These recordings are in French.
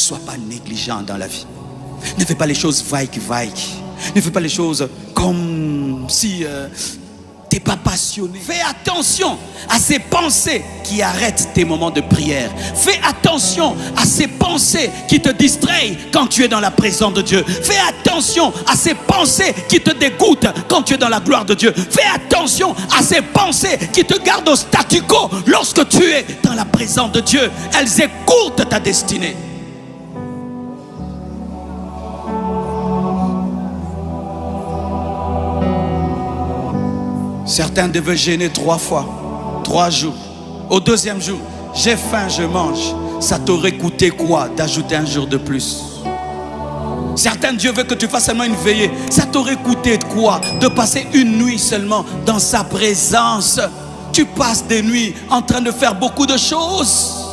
sois pas négligent dans la vie. Ne fais pas les choses vague. Ne fais pas les choses comme si tu n'es pas passionné. Fais attention à ces pensées qui arrêtent tes moments de prière. Fais attention à ces pensées qui te distraient quand tu es dans la présence de Dieu. Fais attention à ces pensées qui te dégoûtent quand tu es dans la gloire de Dieu. Fais attention à ces pensées qui te gardent au statu quo lorsque tu es dans la présence de Dieu. Elles écourtent ta destinée. Certains devaient jeûner 3 fois, 3 jours. Au 2e jour, j'ai faim, je mange. Ça t'aurait coûté quoi d'ajouter un jour de plus? Certains, Dieu veut que tu fasses seulement une veillée. Ça t'aurait coûté quoi de passer une nuit seulement dans sa présence? Tu passes des nuits en train de faire beaucoup de choses.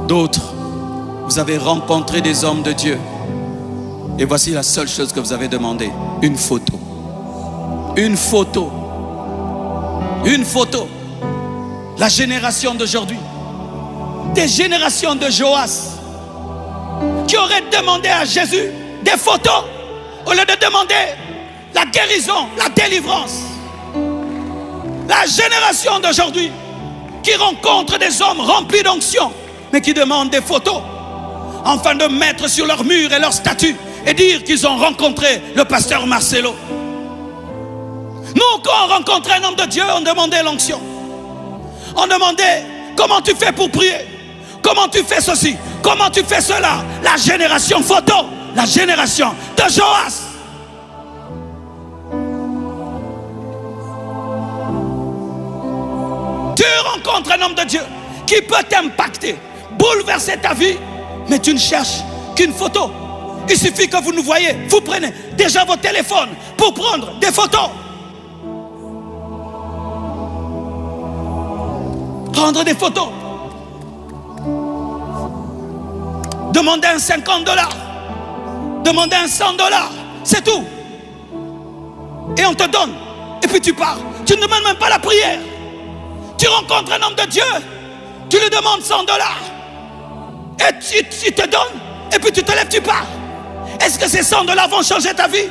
D'autres, vous avez rencontré des hommes de Dieu. Et voici la seule chose que vous avez demandé. Une photo. Une photo. Une photo. La génération d'aujourd'hui. Des générations de Joas qui auraient demandé à Jésus des photos au lieu de demander la guérison, la délivrance. La génération d'aujourd'hui qui rencontre des hommes remplis d'onction mais qui demandent des photos afin de mettre sur leur mur et leur statut et dire qu'ils ont rencontré le pasteur Marcelo. Nous, quand on rencontrait un homme de Dieu, on demandait l'onction. On demandait comment tu fais pour prier, comment tu fais ceci, comment tu fais cela. La génération photo, la génération de Joas. Tu rencontres un homme de Dieu qui peut t'impacter, bouleverser ta vie, mais tu ne cherches qu'une photo. Il suffit que vous nous voyez, vous prenez déjà votre téléphone pour prendre des photos. Prendre des photos. Demander un $50. Demander un $100. C'est tout. Et on te donne. Et puis tu pars. Tu ne demandes même pas la prière. Tu rencontres un homme de Dieu. Tu lui demandes $100. Et tu te donnes. Et puis tu te lèves, tu pars. Est-ce que ces $100 vont changer ta vie?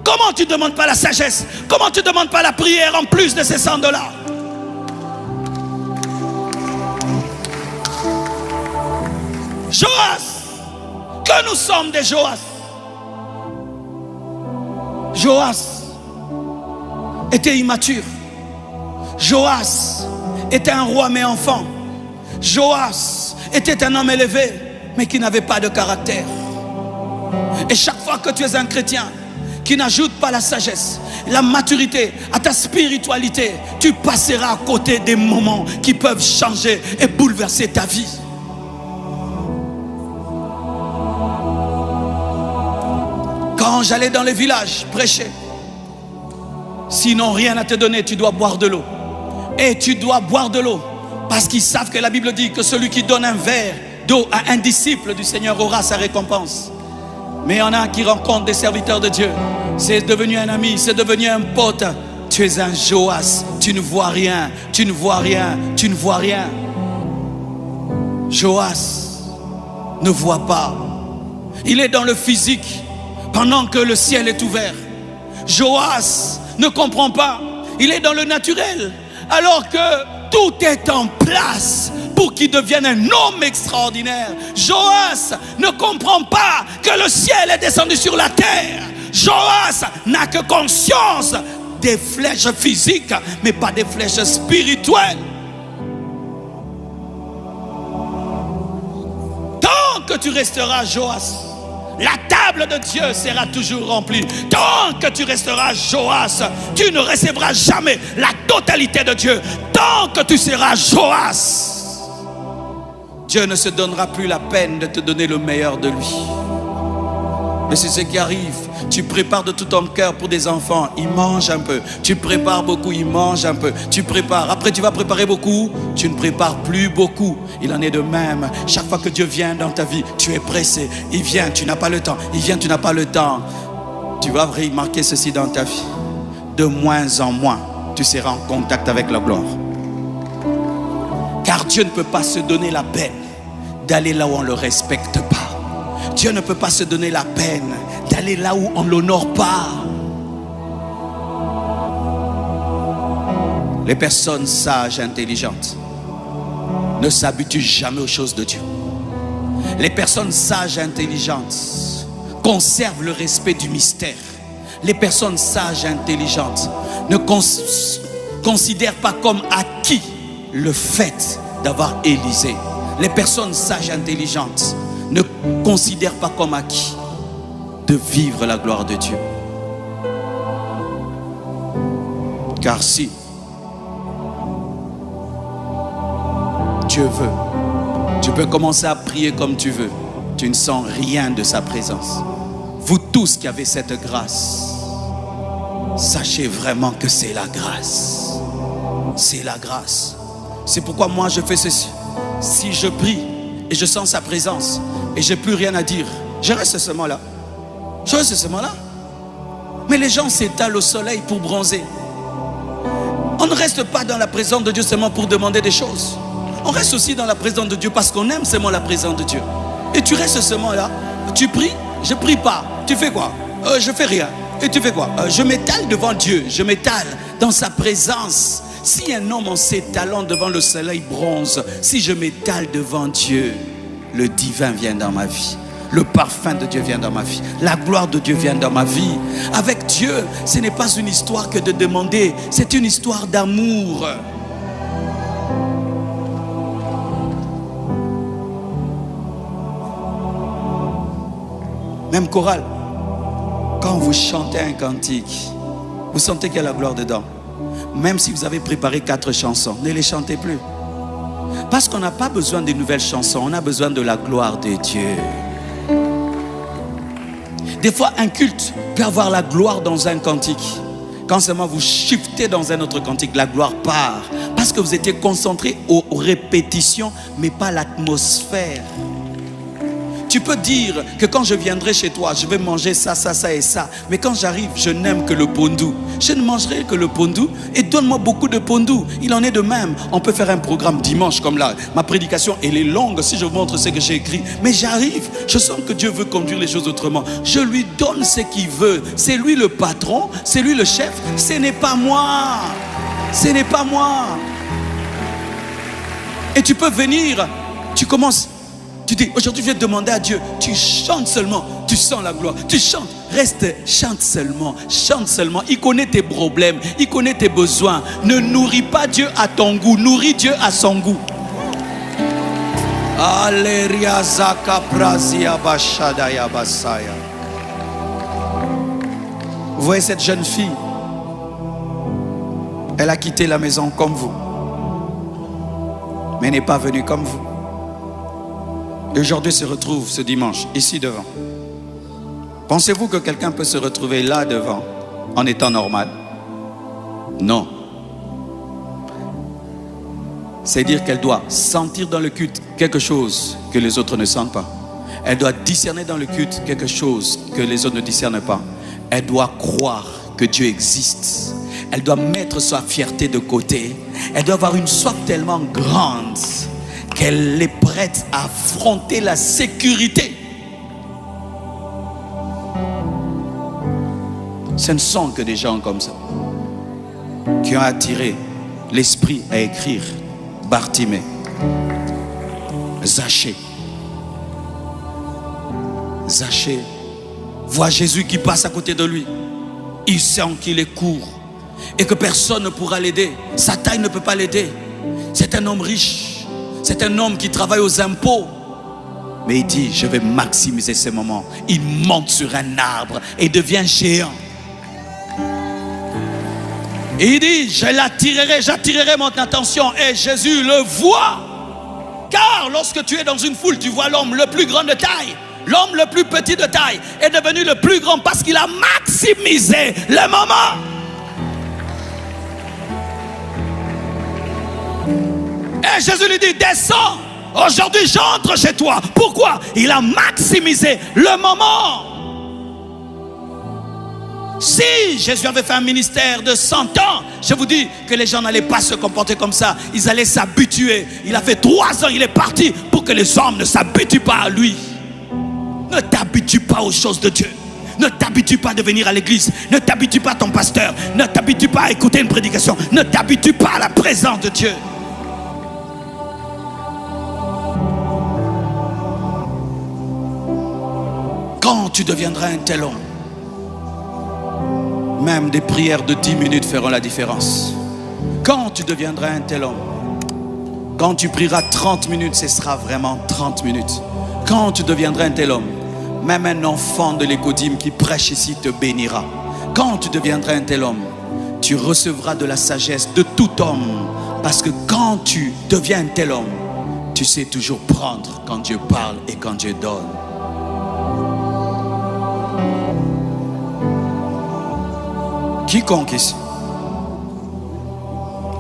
Comment tu ne demandes pas la sagesse? Comment tu ne demandes pas la prière en plus de ces $100? Joas, que nous sommes des Joas. Joas était immature. Joas était un roi mais enfant. Joas était un homme élevé mais qui n'avait pas de caractère. Et chaque fois que tu es un chrétien qui n'ajoute pas la sagesse, la maturité à ta spiritualité, tu passeras à côté des moments qui peuvent changer et bouleverser ta vie. Quand j'allais dans les villages prêcher, s'ils n'ont rien à te donner, tu dois boire de l'eau. Et tu dois boire de l'eau parce qu'ils savent que la Bible dit que celui qui donne un verre d'eau à un disciple du Seigneur aura sa récompense. Mais il y en a qui rencontrent des serviteurs de Dieu. C'est devenu un ami, c'est devenu un pote. Tu es un Joas, tu ne vois rien, tu ne vois rien, tu ne vois rien. Joas ne voit pas. Il est dans le physique pendant que le ciel est ouvert. Joas ne comprend pas. Il est dans le naturel alors que tout est en place pour qu'il devienne un homme extraordinaire. Joas ne comprend pas que le ciel est descendu sur la terre. Joas n'a que conscience des flèches physiques, mais pas des flèches spirituelles. Tant que tu resteras Joas, la table de Dieu sera toujours remplie. Tant que tu resteras Joas, tu ne recevras jamais la totalité de Dieu. Tant que tu seras Joas, Dieu ne se donnera plus la peine de te donner le meilleur de lui. Et c'est ce qui arrive. Tu prépares de tout ton cœur pour des enfants, ils mangent un peu. Tu prépares beaucoup, ils mangent un peu. Tu prépares, après tu vas préparer beaucoup, tu ne prépares plus beaucoup. Il en est de même. Chaque fois que Dieu vient dans ta vie, tu es pressé. Il vient, tu n'as pas le temps. Il vient, tu n'as pas le temps. Tu vas remarquer ceci dans ta vie. De moins en moins, tu seras en contact avec la gloire. Dieu ne peut pas se donner la peine d'aller là où on ne le respecte pas. Dieu ne peut pas se donner la peine d'aller là où on ne l'honore pas. Les personnes sages et intelligentes ne s'habituent jamais aux choses de Dieu. Les personnes sages et intelligentes conservent le respect du mystère. Les personnes sages et intelligentes ne considèrent pas comme acquis le fait d'avoir Élisée. Les personnes sages et intelligentes ne considèrent pas comme acquis de vivre la gloire de Dieu. Car si Dieu veut, tu peux commencer à prier comme tu veux, tu ne sens rien de sa présence. Vous tous qui avez cette grâce, sachez vraiment que c'est la grâce. C'est la grâce. C'est pourquoi moi je fais ceci. Si je prie et je sens sa présence et je n'ai plus rien à dire, je reste seulement là. Je reste seulement là. Mais les gens s'étalent au soleil pour bronzer. On ne reste pas dans la présence de Dieu seulement pour demander des choses. On reste aussi dans la présence de Dieu parce qu'on aime seulement la présence de Dieu. Et tu restes seulement là. Tu pries, je ne prie pas. Tu fais quoi? Je ne fais rien. Et tu fais quoi? Je m'étale devant Dieu. Je m'étale dans sa présence. Si un homme en s'étalant devant le soleil bronze, si je m'étale devant Dieu, le divin vient dans ma vie. Le parfum de Dieu vient dans ma vie. La gloire de Dieu vient dans ma vie. Avec Dieu, ce n'est pas une histoire que de demander. C'est une histoire d'amour. Même chorale, quand vous chantez un cantique, vous sentez qu'il y a la gloire dedans. Même si vous avez préparé 4 chansons, ne les chantez plus. Parce qu'on n'a pas besoin de nouvelles chansons, on a besoin de la gloire de Dieu. Des fois, un culte peut avoir la gloire dans un cantique. Quand seulement vous shiftez dans un autre cantique, la gloire part. Parce que vous étiez concentré aux répétitions, mais pas l'atmosphère. Tu peux dire que quand je viendrai chez toi, je vais manger ça, ça, ça et ça. Mais quand j'arrive, je n'aime que le pondou. Je ne mangerai que le pondou et donne-moi beaucoup de pondou. Il en est de même. On peut faire un programme dimanche comme là. Ma prédication, elle est longue si je vous montre ce que j'ai écrit. Mais j'arrive. Je sens que Dieu veut conduire les choses autrement. Je lui donne ce qu'il veut. C'est lui le patron. C'est lui le chef. Ce n'est pas moi. Ce n'est pas moi. Et tu peux venir. Tu commences. Tu dis, aujourd'hui je vais demander à Dieu. Tu chantes seulement, tu sens la gloire. Tu chantes, reste, chante seulement. Chante seulement, il connaît tes problèmes. Il connaît tes besoins. Ne nourris pas Dieu à ton goût. Nourris Dieu à son goût. Vous voyez cette jeune fille, elle a quitté la maison comme vous, mais n'est pas venue comme vous. Et aujourd'hui se retrouve ce dimanche, ici devant. Pensez-vous que quelqu'un peut se retrouver là devant en étant normal? Non. C'est-à-dire qu'elle doit sentir dans le culte quelque chose que les autres ne sentent pas. Elle doit discerner dans le culte quelque chose que les autres ne discernent pas. Elle doit croire que Dieu existe. Elle doit mettre sa fierté de côté. Elle doit avoir une soif tellement grande qu'elle est prête à affronter la sécurité. Ce ne sont que des gens comme ça qui ont attiré l'esprit à écrire Bartimée, Zachée. Zachée voit Jésus qui passe à côté de lui. Il sent qu'il est court et que personne ne pourra l'aider. Sa taille ne peut pas l'aider. C'est un homme riche. C'est un homme qui travaille aux impôts. Mais il dit, je vais maximiser ce moment. Il monte sur un arbre et devient géant. Et il dit, j'attirerai mon attention. Et Jésus le voit. Car lorsque tu es dans une foule, tu vois l'homme le plus grand de taille. L'homme le plus petit de taille est devenu le plus grand parce qu'il a maximisé le moment. Et Jésus lui dit, descends, aujourd'hui j'entre chez toi. Pourquoi? Il a maximisé le moment. Si Jésus avait fait un ministère de 100 ans, je vous dis que les gens n'allaient pas se comporter comme ça. Ils allaient s'habituer. Il a fait 3 ans, il est parti pour que les hommes ne s'habituent pas à lui. Ne t'habitue pas aux choses de Dieu. Ne t'habitue pas de venir à l'église. Ne t'habitue pas à ton pasteur. Ne t'habitue pas à écouter une prédication. Ne t'habitue pas à la présence de Dieu. Quand tu deviendras un tel homme, même des prières de 10 minutes feront la différence. Quand tu deviendras un tel homme, quand tu prieras 30 minutes, ce sera vraiment 30 minutes. Quand tu deviendras un tel homme, même un enfant de l'écodime qui prêche ici te bénira. Quand tu deviendras un tel homme, tu recevras de la sagesse de tout homme. Parce que quand tu deviens un tel homme, tu sais toujours prendre quand Dieu parle et quand Dieu donne. Quiconque ici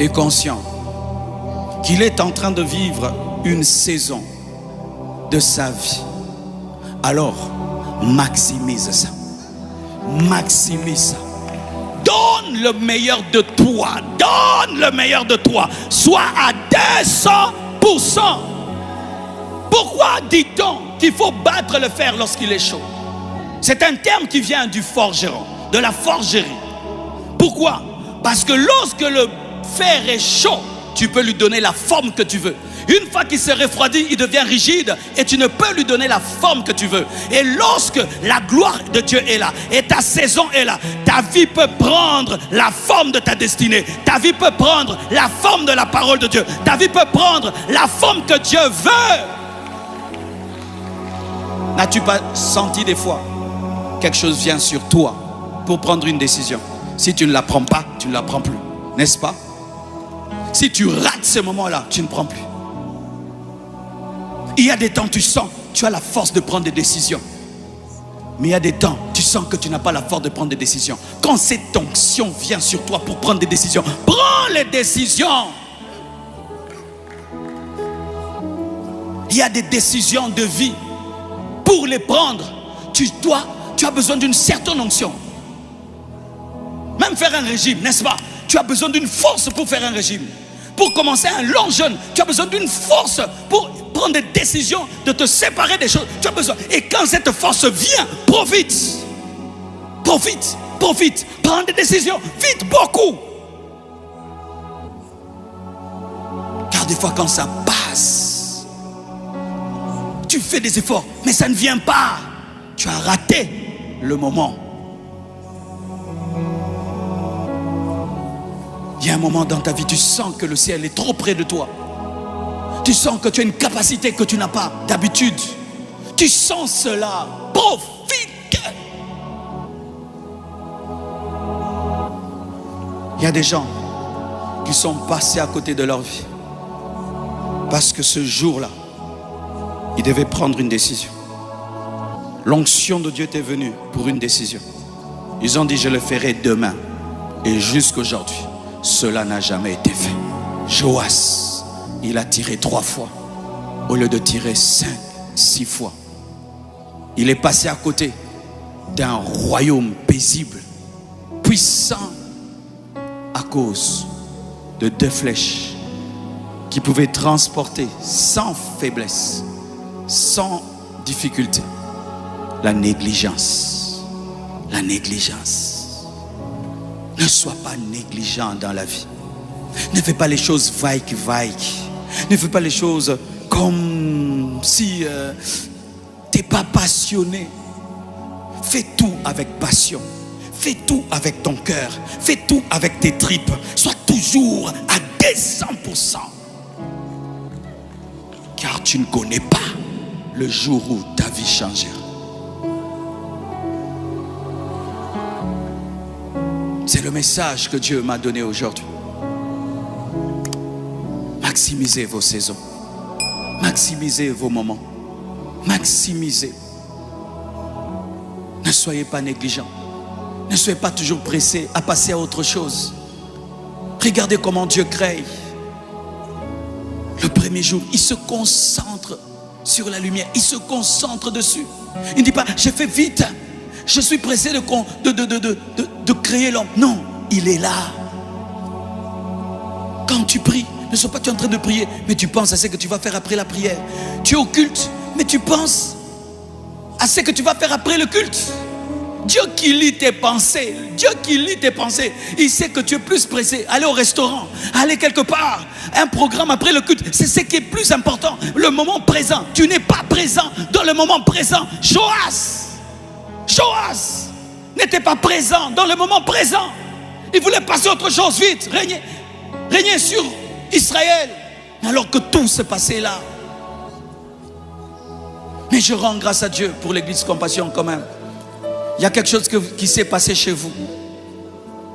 est conscient qu'il est en train de vivre une saison de sa vie, alors maximise ça. Maximise ça. Donne le meilleur de toi. Donne le meilleur de toi. Sois à 200%. Pourquoi dit-on qu'il faut battre le fer lorsqu'il est chaud? C'est un terme qui vient du forgeron, de la forgerie. Pourquoi? Parce que lorsque le fer est chaud, tu peux lui donner la forme que tu veux. Une fois qu'il se refroidit, il devient rigide et tu ne peux lui donner la forme que tu veux. Et lorsque la gloire de Dieu est là et ta saison est là, ta vie peut prendre la forme de ta destinée. Ta vie peut prendre la forme de la parole de Dieu. Ta vie peut prendre la forme que Dieu veut. N'as-tu pas senti des fois quelque chose vient sur toi pour prendre une décision? Si tu ne la prends pas, tu ne la prends plus. N'est-ce pas? Si tu rates ce moment-là, tu ne prends plus. Il y a des temps, tu sens, tu as la force de prendre des décisions. Mais il y a des temps, tu sens que tu n'as pas la force de prendre des décisions. Quand cette onction vient sur toi pour prendre des décisions, prends les décisions. Il y a des décisions de vie. Pour les prendre, tu as besoin d'une certaine onction. Même faire un régime, n'est-ce pas? Tu as besoin d'une force pour faire un régime. Pour commencer un long jeûne, tu as besoin d'une force pour prendre des décisions, de te séparer des choses. Tu as besoin. Et quand cette force vient, profite. Profite, profite. Prends des décisions, vite, beaucoup. Car des fois, quand ça passe, tu fais des efforts, mais ça ne vient pas. Tu as raté le moment. Il y a un moment dans ta vie, tu sens que le ciel est trop près de toi. Tu sens que tu as une capacité que tu n'as pas d'habitude. Tu sens cela. Profite. Il y a des gens qui sont passés à côté de leur vie. Parce que ce jour-là, ils devaient prendre une décision. L'onction de Dieu était venue pour une décision. Ils ont dit, je le ferai demain. Et jusqu'aujourd'hui, cela n'a jamais été fait. Joas, il a tiré 3 fois au lieu de tirer 5, 6 fois. Il est passé à côté d'un royaume paisible, puissant, à cause de 2 flèches qui pouvaient transporter sans faiblesse, sans difficulté, la négligence. La négligence. Ne sois pas négligent dans la vie. Ne fais pas les choses vaille. Ne fais pas les choses comme si tu n'es pas passionné. Fais tout avec passion. Fais tout avec ton cœur. Fais tout avec tes tripes. Sois toujours à 200%. Car tu ne connais pas le jour où ta vie changera. C'est le message que Dieu m'a donné aujourd'hui. Maximisez vos saisons. Maximisez vos moments. Maximisez. Ne soyez pas négligents. Ne soyez pas toujours pressés à passer à autre chose. Regardez comment Dieu crée. Le premier jour, il se concentre sur la lumière. Il se concentre dessus. Il ne dit pas, j'ai fait vite. Je suis pressé de créer l'homme. Non, il est là. Quand tu pries, ne sois pas en train de prier, mais tu penses à ce que tu vas faire après la prière. Tu es au culte, mais tu penses à ce que tu vas faire après le culte. Dieu qui lit tes pensées, Dieu qui lit tes pensées, il sait que tu es plus pressé. Aller au restaurant, aller quelque part, un programme après le culte, c'est ce qui est plus important. Le moment présent, tu n'es pas présent dans le moment présent. Joas n'était pas présent dans le moment présent. Il voulait passer à autre chose vite, régner sur Israël, alors que tout se passait là. Mais je rends grâce à Dieu pour l'église Compassion quand même. Il y a quelque chose qui s'est passé chez vous.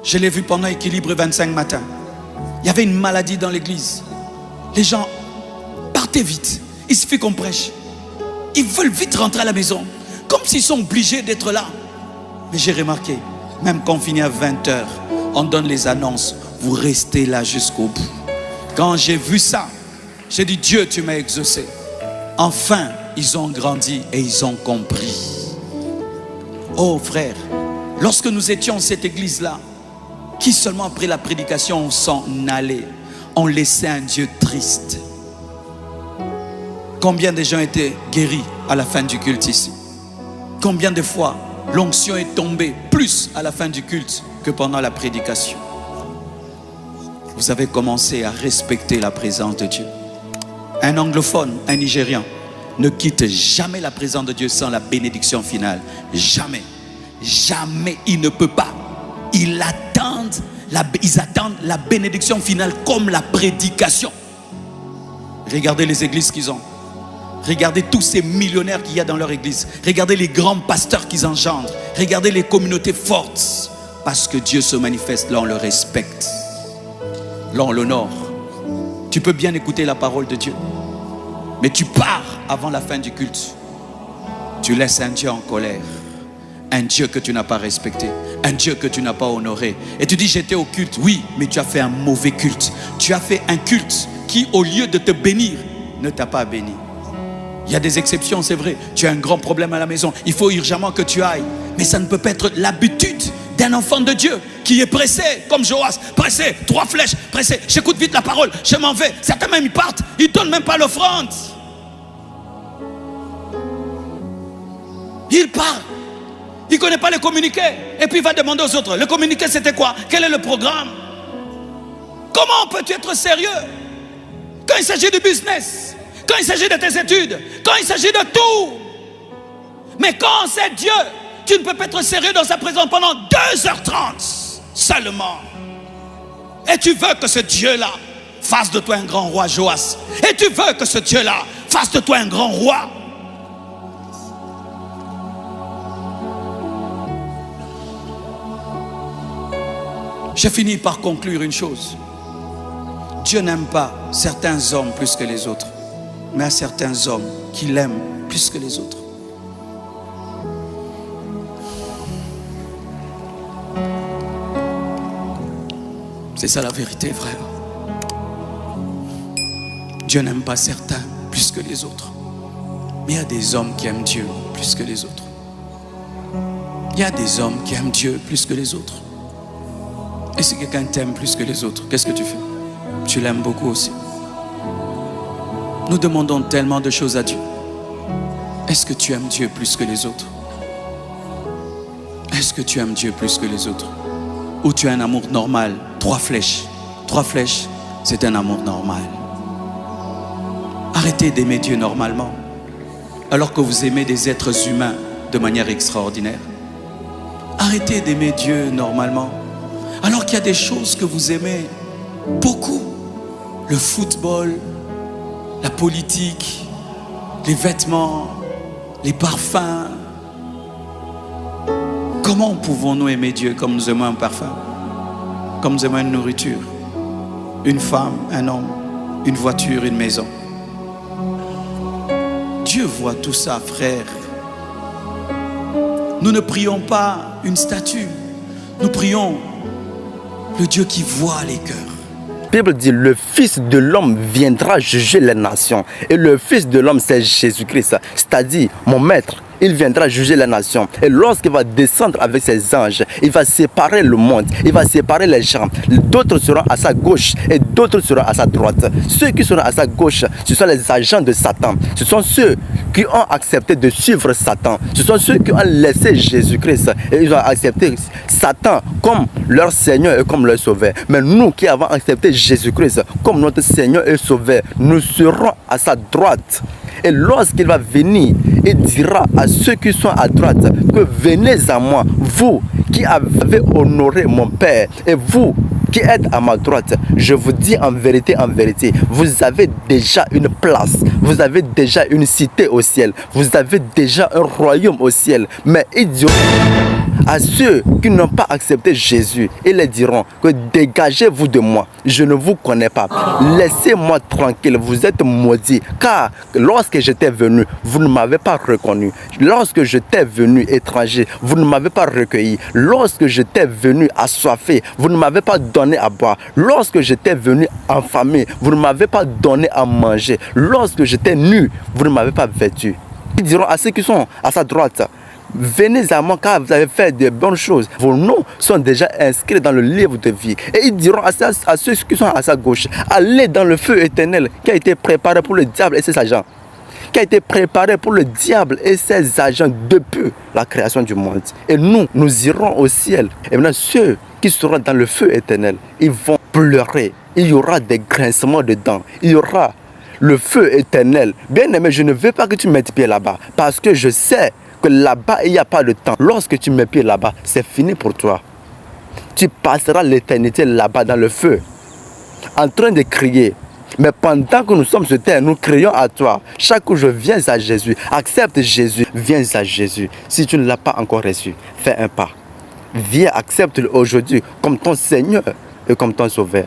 Je l'ai vu pendant Équilibre 25 matin. Il y avait une maladie dans l'église. Les gens partaient vite. Il suffit qu'on prêche. Ils veulent vite rentrer à la maison. Comme s'ils sont obligés d'être là. Mais j'ai remarqué, même quand on finit à 20h, on donne les annonces. Vous restez là jusqu'au bout. Quand j'ai vu ça, j'ai dit, Dieu, tu m'as exaucé. Enfin, ils ont grandi et ils ont compris. Oh frère, lorsque nous étions dans cette église-là, qui seulement après la prédication on s'en allait, on laissait un Dieu triste. Combien de gens étaient guéris à la fin du culte ici? Combien de fois l'onction est tombée plus à la fin du culte que pendant la prédication? Vous avez commencé à respecter la présence de Dieu. Un anglophone, un Nigérian, ne quitte jamais la présence de Dieu sans la bénédiction finale. Jamais. Jamais. Il ne peut pas. Ils attendent la bénédiction finale comme la prédication. Regardez les églises qu'ils ont. Regardez tous ces millionnaires qu'il y a dans leur église. Regardez les grands pasteurs qu'ils engendrent. Regardez les communautés fortes. Parce que Dieu se manifeste, là on le respecte. Là on l'honore. Tu peux bien écouter la parole de Dieu. Mais tu pars avant la fin du culte. Tu laisses un Dieu en colère. Un Dieu que tu n'as pas respecté. Un Dieu que tu n'as pas honoré. Et tu dis, j'étais au culte. Oui, mais tu as fait un mauvais culte. Tu as fait un culte qui, au lieu de te bénir, ne t'a pas béni. Il y a des exceptions, c'est vrai. Tu as un grand problème à la maison. Il faut urgemment que tu ailles. Mais ça ne peut pas être l'habitude d'un enfant de Dieu qui est pressé, comme Joas, pressé, 3 flèches, pressé. J'écoute vite la parole, je m'en vais. Certains même ils partent, ils ne donnent même pas l'offrande. Il part, il ne connaît pas le communiqué. Et puis il va demander aux autres, le communiqué c'était quoi? Quel est le programme? Comment peux-tu être sérieux quand il s'agit du business, quand il s'agit de tes études, quand il s'agit de tout? Mais quand c'est Dieu, tu ne peux pas être sérieux dans sa présence pendant 2h30 seulement. Et tu veux que ce Dieu-là fasse de toi un grand roi, Joas. Et tu veux que ce Dieu-là fasse de toi un grand roi. Je finis par conclure une chose. Dieu n'aime pas certains hommes plus que les autres, mais à certains hommes qu'il aime plus que les autres. C'est ça la vérité, frère. Dieu n'aime pas certains plus que les autres. Mais il y a des hommes qui aiment Dieu plus que les autres. Il y a des hommes qui aiment Dieu plus que les autres. Et si quelqu'un t'aime plus que les autres, qu'est-ce que tu fais? Tu l'aimes beaucoup aussi. Nous demandons tellement de choses à Dieu. Est-ce que tu aimes Dieu plus que les autres? Est-ce que tu aimes Dieu plus que les autres? Ou tu as un amour normal? 3 flèches. 3 flèches, c'est un amour normal. Arrêtez d'aimer Dieu normalement, alors que vous aimez des êtres humains de manière extraordinaire. Arrêtez d'aimer Dieu normalement, alors qu'il y a des choses que vous aimez beaucoup. Le football, la politique, les vêtements, les parfums. Comment pouvons-nous aimer Dieu comme nous aimons un parfum? Comme nous aimons une nourriture, une femme, un homme, une voiture, une maison? Dieu voit tout ça, frère. Nous ne prions pas une statue. Nous prions le Dieu qui voit les cœurs. La Bible dit, le Fils de l'homme viendra juger les nations. Et le Fils de l'homme, c'est Jésus-Christ. C'est-à-dire mon maître, il viendra juger la nation. Et lorsqu'il va descendre avec ses anges, il va séparer le monde, il va séparer les gens. D'autres seront à sa gauche et d'autres seront à sa droite. Ceux qui seront à sa gauche, ce sont les agents de Satan. Ce sont ceux qui ont accepté de suivre Satan. Ce sont ceux qui ont laissé Jésus-Christ et ils ont accepté Satan comme leur Seigneur et comme leur Sauveur. Mais nous qui avons accepté Jésus-Christ comme notre Seigneur et Sauveur, nous serons à sa droite. Et lorsqu'il va venir, il dira à ceux qui sont à droite que venez à moi, vous qui avez honoré mon Père, et vous qui êtes à ma droite. Je vous dis en vérité, vous avez déjà une place, vous avez déjà une cité au ciel, vous avez déjà un royaume au ciel. Mais ils diront à ceux qui n'ont pas accepté Jésus, ils les diront que dégagez-vous de moi, je ne vous connais pas, laissez-moi tranquille, vous êtes maudits, car lorsque j'étais venu, vous ne m'avez pas reconnu, lorsque j'étais venu étranger, vous ne m'avez pas recueilli, lorsque j'étais venu assoiffé, vous ne m'avez pas donné à boire, lorsque j'étais venu affamé, vous ne m'avez pas donné à manger, lorsque j'étais nu, vous ne m'avez pas vêtu. Ils diront à ceux qui sont à sa droite, venez à moi car vous avez fait de bonnes choses. Vos noms sont déjà inscrits dans le livre de vie. Et ils diront à ceux qui sont à sa gauche, allez dans le feu éternel qui a été préparé pour le diable et ses agents. Qui a été préparé pour le diable et ses agents depuis la création du monde. Et nous irons au ciel. Et maintenant, ceux qui seront dans le feu éternel, ils vont pleurer. Il y aura des grincements de dents. Il y aura le feu éternel. Bien aimé, je ne veux pas que tu mettes pied là-bas. Parce que je sais que là-bas, il n'y a pas de temps. Lorsque tu mets pied là-bas, c'est fini pour toi. Tu passeras l'éternité là-bas dans le feu, en train de crier. Mais pendant que nous sommes sur terre, nous crions à toi. Chaque jour, je viens à Jésus. Accepte Jésus. Viens à Jésus. Si tu ne l'as pas encore reçu, fais un pas. Viens, accepte-le aujourd'hui comme ton Seigneur et comme ton Sauveur.